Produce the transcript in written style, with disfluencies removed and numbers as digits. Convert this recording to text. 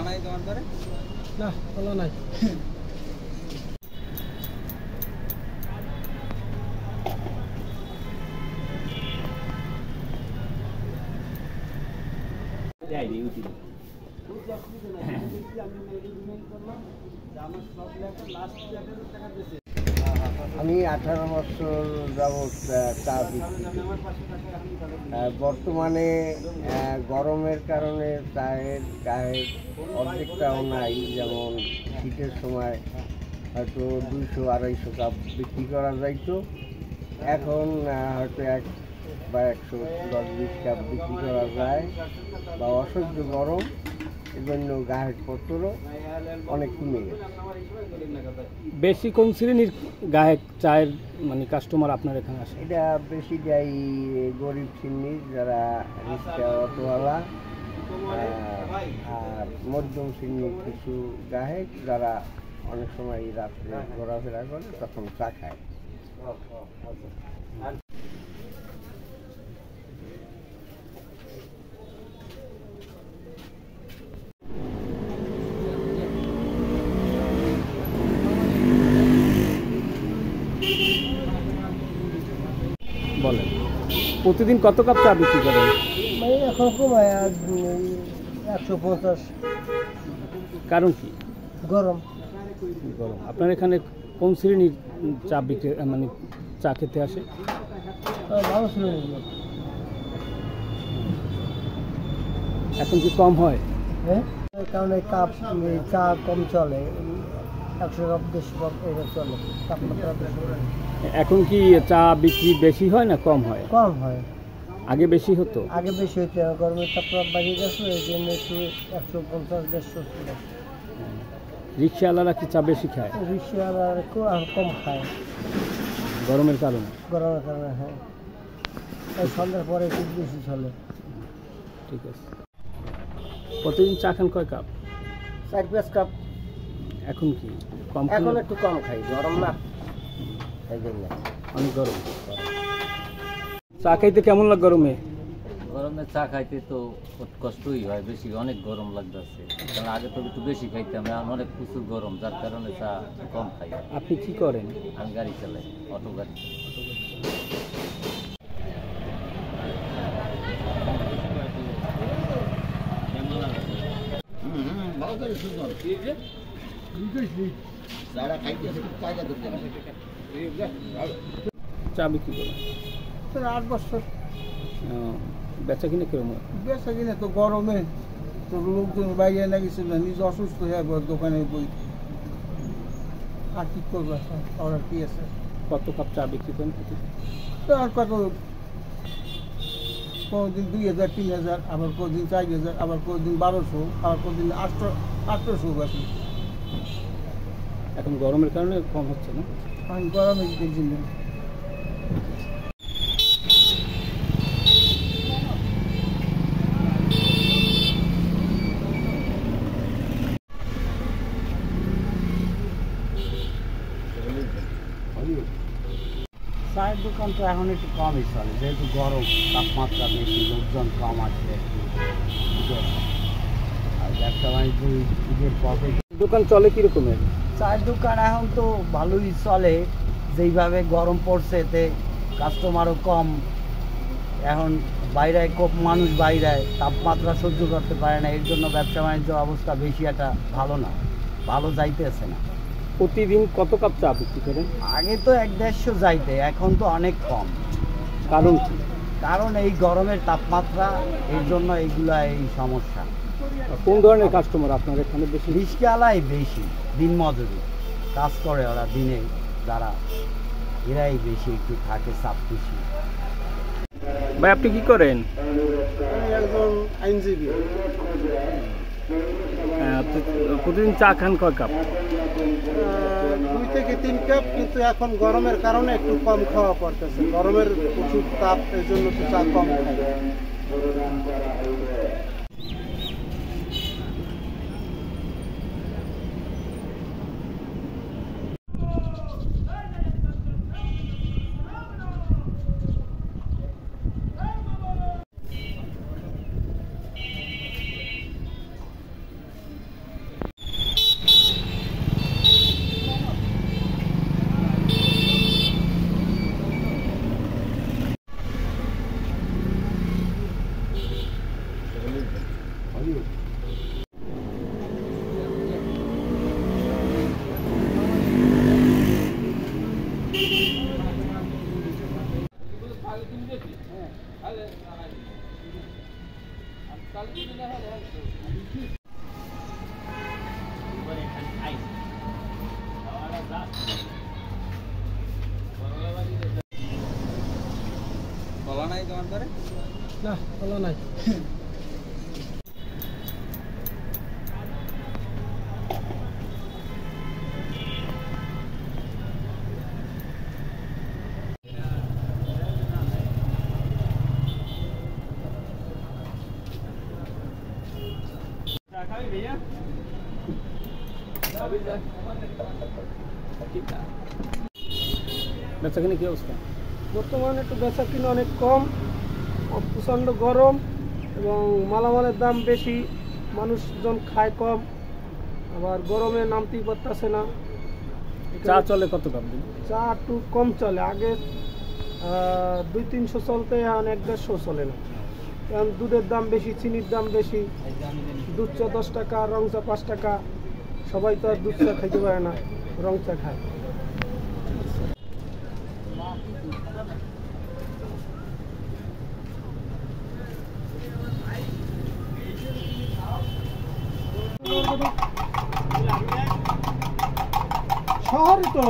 নাই তোমার ধরে না খোলা নাই আমি 18 বছর যাবৎ চা বিক্রি করি। বর্তমানে গরমের কারণে চায়ের গায়ে অর্ধেকটাও নাই। যেমন শীতের সময় হয়তো 200-250 কাপ বিক্রি করা যাইতো, এখন হয়তো 1 বা 110-20 কাপ বিক্রি করা যায়। বা অসহ্য গরম, এজন্য গায়ের পত্রও অনেক কমে গেছে। বেশি কোন শ্রেণীর গায়ক চায়ের মানে কাস্টমার আপনার এখানে আসে? এটা বেশি যাই গরিব শ্রেণীর, যারা রিক্সা অটোওয়ালা, আর মধ্যম শ্রেণীর কিছু গায়ক যারা অনেক সময় রাত্রে ঘোরাফেরা করে তখন চা খায়। বলেন, প্রতিদিন কত কাপ চা বিক্রি করেন? এখন কমায় 150। কারণ কি? গরম। গরম। আপনার এখানে কোন শ্রেণীর চা বিক্রি মানে চা খেতে আসে? ভালো শ্রেণীর। এখন কি কম হয়? হ্যাঁ, কারণ এই কাপ চা কম চলে, 100 কাপ 150 কাপ এটা চলে, তাপমাত্রা বেশি। এখন কি চা বিক্রি বেশি হয় না কম হয়? কম হয়। আগে বেশি হতো? আগে বেশি হতো, গরমের তাপমাত্রা বাড়িয়ে গেছে, এই জন্য একটু 150-170। রিক্সাওয়ালারা কি চা বেশি খায়? রিক্সাওয়ালারা কম খায় গরমের কারণে? গরমের কারণে, হ্যাঁ। এই সন্ধ্যার পরে একটু বেশি চলে। ঠিক আছে। প্রতিদিন চা খান কয় কাপ? 4-5 কাপ। এখন কি কম? এখন একটু কম খাই, গরম না এই জন্য। অনেক গরম। চা খাইতে কেমন লাগে গরমে? গরমে চা খাইতে তো কষ্টই হয়, বেশি অনেক গরম লাগতেছে। কারণ আগে তো একটু বেশি খাইতাম, এখন অনেক প্রচুর গরম, যার কারণে চা কম খাই। আপনি কি করেন? আমি গাড়ি চালাই, অটো গাড়ি। চা বিক্রি করেন? 8 বছর। বেচা কিনে কেমন? বেচা কিনে তো গরমে তো লোকজন বাইরে না গেছিল, নিজে অসুস্থ হয়ে দোকানে বই। আর কি করবো, আর কি আছে। কত কাপ চা বিক্রি করেন? তো আর কত, কোনোদিন 2000-3000, আবার কোনোদিন 4000, আবার কোনোদিন 1200, আবার কোনোদিন 800 বাকি। এখন গরমের কারণে কম হচ্ছে না? আমি গরমে দেখছি না। চায়ের দোকান তো এখন একটু কমই চলে, যেহেতু গরম, তাপমাত্রা বেশি, লোকজন কম আছে একটু। আর ব্যবসা বাণিজ্য ঈদের পরে দোকান চলে কীরকমের? চায়ের দোকান এখন তো ভালোই চলে, যেইভাবে গরম পড়ছে এতে কাস্টমারও কম। এখন বাইরে খুব মানুষ, বাইরে তাপমাত্রা সহ্য করতে পারে না, এর জন্য ব্যবসা বাণিজ্য অবস্থা বেশি একটা ভালো না, ভালো যাইতেছে না। প্রতিদিন কত কাপ চা বিক্রি করেন? আগে তো 1-150 যাইতে, এখন তো অনেক কম। কারণ কি? কারণ এই গরমের তাপমাত্রা, এর জন্য এইগুলা এই সমস্যা। কোন ধরনের কাস্টমার আপনার এখানে বেশি? রিক্সাওয়ালাই বেশি, দিনমজুরি কাজ করে ওরা, দিনে যারা, এরাই বেশি একটু থাকে, চাপ বেশি। ভাই আপনি কি করেন? আমি একজন আইনজীবী। প্রতিদিন চা খান কয় কাপ? 2 থেকে 3 কাপ, কিন্তু এখন গরমের কারণে একটু কম খাওয়া পড়তেছে। গরমের প্রচুর তাপ, এই জন্য একটু চা কম খাই। না বলা নাই বেচাকিনি কি অবস্থা? বর্তমানে একটু বেচা কিনা অনেক কম, প্রচণ্ড গরম এবং মালামালের দাম বেশি, মানুষজন খায় কম, আবার গরমে নামতেই পারতেছে না। চা চলে কত দাম? চা একটু কম চলে, আগে 200-300 চলতে, এখন 100-150 চলে না। কারণ দুধের দাম বেশি, চিনির দাম বেশি, দুধ চা 10 টাকা, রং চা 5 টাকা। সবাই তো আর দুধ চা খাইতে পারে না, রং চা খায়। শহরে তো